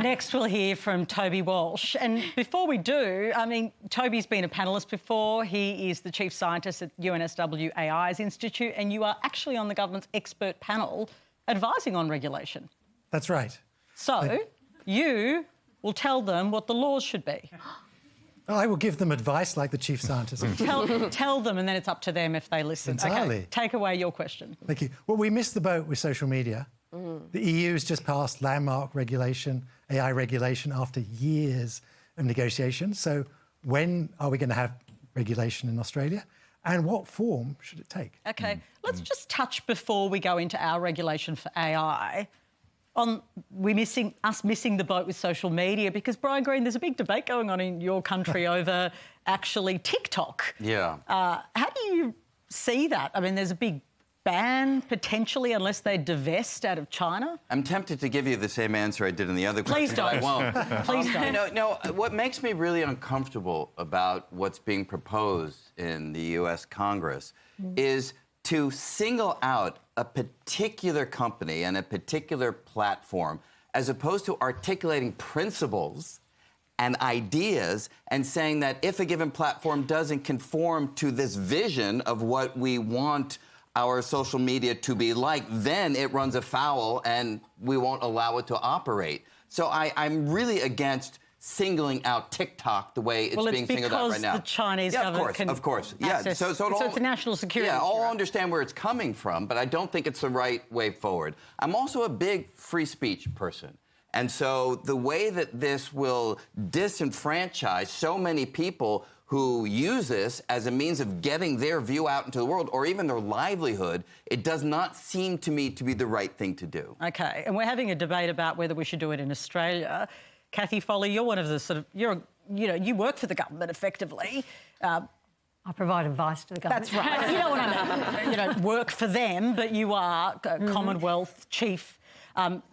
Next, we'll hear from Toby Walsh. And before we do, I mean, Toby's been a panellist before. He is the Chief Scientist at UNSW AI's Institute, and you are actually on the government's expert panel advising on regulation. That's right. So you will tell them what the laws should be. I will give them advice like the Chief Scientist. Tell them, and then it's up to them if they listen. Entirely. Okay, take away your question. Thank you. Well, we missed the boat with social media. The EU has just passed landmark regulation, AI regulation, after years of negotiation. So when are we going to have regulation in Australia? And what form should it take? OK, let's just touch before we go into our regulation for AI on us missing the boat with social media, because, Brian Greene, there's a big debate going on in your country over actually TikTok. Yeah. How do you see that? I mean, there's a big ban, potentially, unless they divest out of China? I'm tempted to give you the same answer I did in the other question. Please don't. But I won't. Please don't. No, what makes me really uncomfortable about what's being proposed in the US Congress is to single out a particular company and a particular platform as opposed to articulating principles and ideas and saying that if a given platform doesn't conform to this vision of what we want our social media to be like, then it runs afoul and we won't allow it to operate. So I'm really against singling out TikTok the way it's being singled out right now. Well, it's because the Chinese government can of course. Yeah, so it's a national security issue. I'll understand where it's coming from, but I don't think it's the right way forward. I'm also a big free speech person. And so the way that this will disenfranchise so many people who use this as a means of getting their view out into the world or even their livelihood, it does not seem to me to be the right thing to do. OK, and we're having a debate about whether we should do it in Australia. Cathy Foley, you're one of the you work for the government effectively. I provide advice to the government. That's right. You know what I mean? You don't work for them, but you are a Commonwealth Chief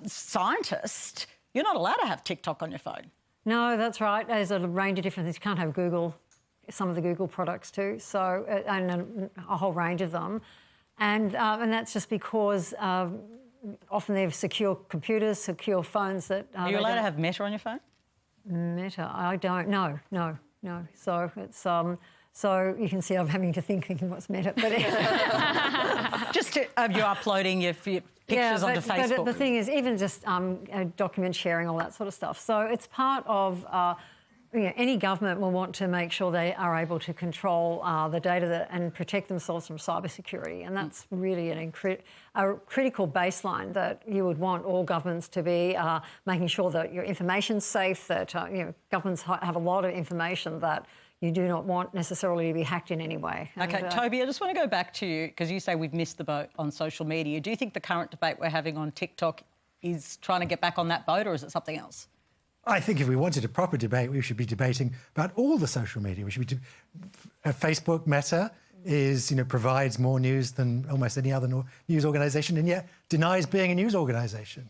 Scientist. You're not allowed to have TikTok on your phone. No, that's right. There's a range of different things. You can't have Google, some of the Google products too, so and a whole range of them. And that's just because often they have secure computers, secure phones that... Are you allowed to have Meta on your phone? Meta? I don't. No. So it's... So you can see I'm having to thinking what's Meta. But just to, you're uploading your pictures onto Facebook. But the thing is, even just document sharing, all that sort of stuff. So it's part of... any government will want to make sure they are able to control the data and protect themselves from cybersecurity, and that's really a critical baseline that you would want all governments to be making sure that your information's safe, that governments have a lot of information that you do not want necessarily to be hacked in any way. OK, Toby, I just want to go back to you, because you say we've missed the boat on social media. Do you think the current debate we're having on TikTok is trying to get back on that boat, or is it something else? I think if we wanted a proper debate, we should be debating about all the social media. We should be Facebook, Meta, provides more news than almost any other news organisation, and yet denies being a news organisation.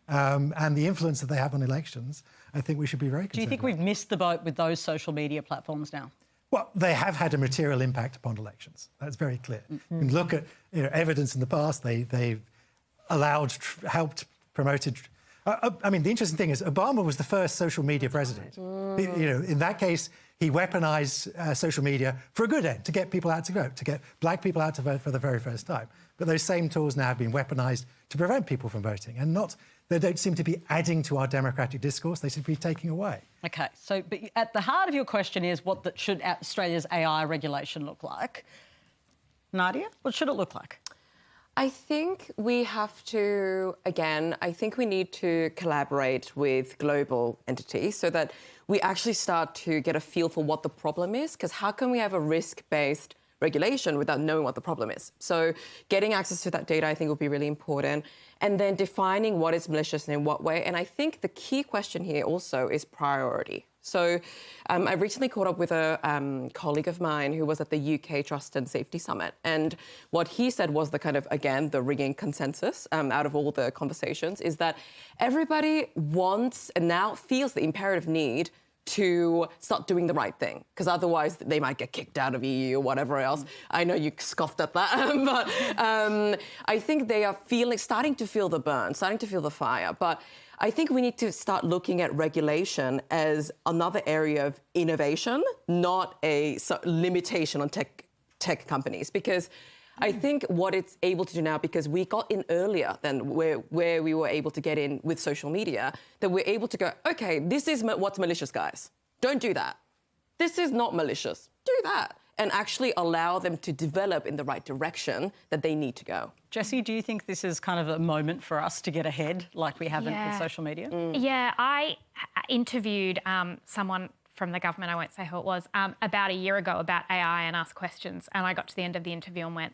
And the influence that they have on elections, I think we should be very concerned. Do you think we've missed the boat with those social media platforms now? Well, they have had a material impact upon elections. That's very clear. You can look at evidence in the past. They've allowed, helped, promoted. I mean, the interesting thing is Obama was the first social media president. In that case, he weaponized social media for a good end, to get people out to vote, to get black people out to vote for the very first time. But those same tools now have been weaponized to prevent people from voting, and they don't seem to be adding to our democratic discourse. They seem to be taking away. OK, so but at the heart of your question is what should Australia's AI regulation look like? Nadia, what should it look like? I think we have to, again, I think we need to collaborate with global entities so that we actually start to get a feel for what the problem is, because how can we have a risk-based regulation without knowing what the problem is? So getting access to that data, I think, will be really important. And then defining what is malicious and in what way. And I think the key question here also is priority. So I recently caught up with a colleague of mine who was at the UK Trust and Safety Summit. And what he said was the kind of, again, the ringing consensus out of all the conversations is that everybody wants and now feels the imperative need to start doing the right thing, because otherwise they might get kicked out of EU or whatever else. I know you scoffed at that, but I think they are starting to feel the burn, starting to feel the fire. But I think we need to start looking at regulation as another area of innovation, not a limitation on tech companies. Because I think what it's able to do now, because we got in earlier than where we were able to get in with social media, that we're able to go, okay, this is what's malicious, guys. Don't do that. This is not malicious. Do that. And actually allow them to develop in the right direction that they need to go. Jessie, do you think this is kind of a moment for us to get ahead like we haven't with social media? Yeah, I interviewed someone from the government, I won't say who it was, about a year ago about AI and asked questions. And I got to the end of the interview and went,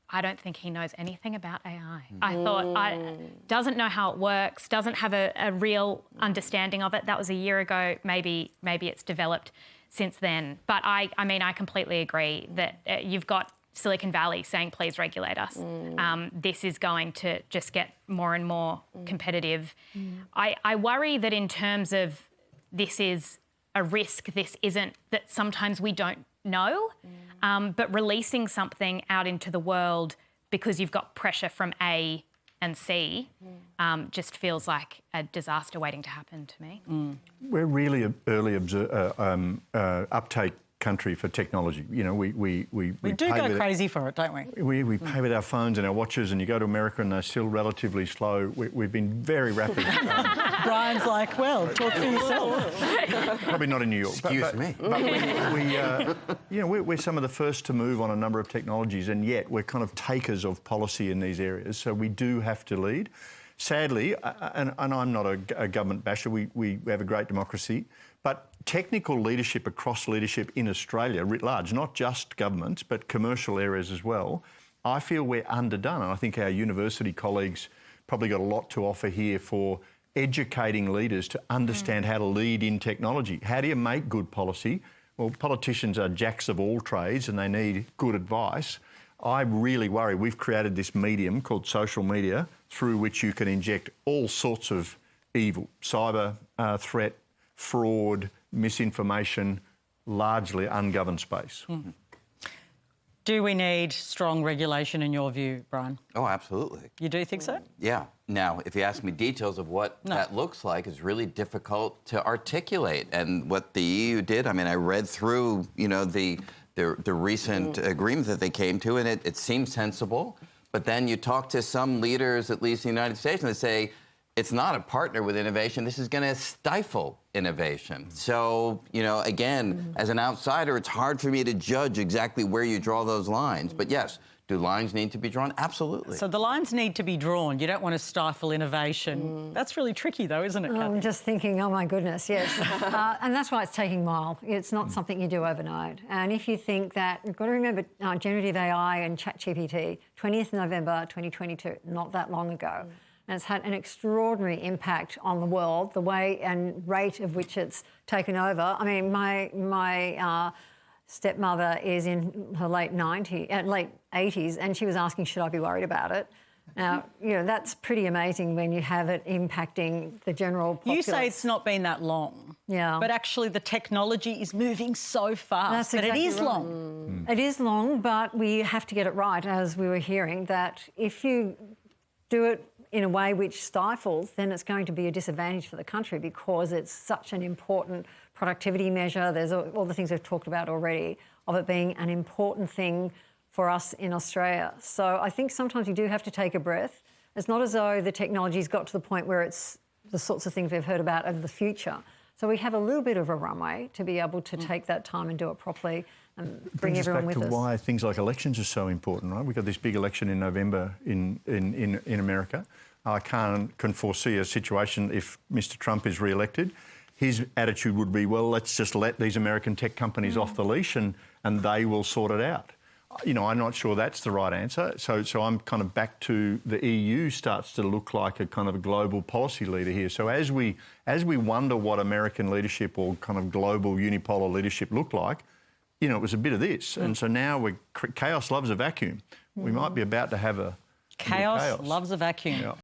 I don't think he knows anything about AI. I thought, doesn't know how it works, doesn't have a real understanding of it. That was a year ago. Maybe it's developed since then. But I mean, I completely agree that you've got Silicon Valley saying, please regulate us. This is going to just get more and more competitive. I worry that in terms of this is a risk, this isn't, that sometimes we don't know, but releasing something out into the world because you've got pressure from A and C just feels like a disaster waiting to happen to me. We're really an early uptake country for technology. You know, we do go crazy for it, don't we? We pay with our phones and our watches, and you go to America and they're still relatively slow. We've been very rapid. Brian's like, well, talk for yourself. Probably not in New York. Excuse me. But we're some of the first to move on a number of technologies, and yet we're kind of takers of policy in these areas. So we do have to lead. Sadly, and I'm not a government basher, we have a great democracy, but technical leadership across leadership in Australia writ large, not just governments, but commercial areas as well, I feel we're underdone. And I think our university colleagues probably got a lot to offer here for educating leaders to understand how to lead in technology. How do you make good policy? Well, politicians are jacks of all trades and they need good advice. I really worry we've created this medium called social media through which you can inject all sorts of evil, cyber threat, fraud, misinformation, largely ungoverned space. Do we need strong regulation in your view, Brian? Oh, absolutely. You do think so? Yeah. Now, if you ask me details of what that looks like, it's really difficult to articulate. And what the EU did, I mean, I read through, you know, the recent agreement that they came to, and it seems sensible. But then you talk to some leaders, at least in the United States, and they say, it's not a partner with innovation. This is going to stifle innovation. So, you know, again, as an outsider, it's hard for me to judge exactly where you draw those lines. But yes, do lines need to be drawn? Absolutely. So the lines need to be drawn. You don't want to stifle innovation. That's really tricky, though, isn't it, Cathy? I'm just thinking, oh, my goodness, yes. And that's why it's taking a while. It's not something you do overnight. And if you think that, you've got to remember generative AI and ChatGPT, 20th November 2022, not that long ago. And it's had an extraordinary impact on the world, the way and rate of which it's taken over. I mean, my stepmother is in her late 80s, and she was asking, should I be worried about it? Now, you know, that's pretty amazing when you have it impacting the general populace. You say it's not been that long. Yeah. But actually the technology is moving so fast that it is long. It is long, but we have to get it right, as we were hearing, that if you do it in a way which stifles, then it's going to be a disadvantage for the country because it's such an important productivity measure. There's all the things we've talked about already of it being an important thing for us in Australia. So I think sometimes you do have to take a breath. It's not as though the technology's got to the point where it's the sorts of things we've heard about of the future. So we have a little bit of a runway to be able to take that time and do it properly and bring everyone with us. Brings us back to why things like elections are so important, right? We've got this big election in November in America. I can foresee a situation if Mr. Trump is re-elected. His attitude would be, well, let's just let these American tech companies off the leash and they will sort it out. You know, I'm not sure that's the right answer. So I'm kind of back to the EU starts to look like a kind of a global policy leader here. So as we wonder what American leadership or kind of global unipolar leadership looked like, you know, it was a bit of this. And so now chaos loves a vacuum. We might be about to have a chaos loves a vacuum. Yeah.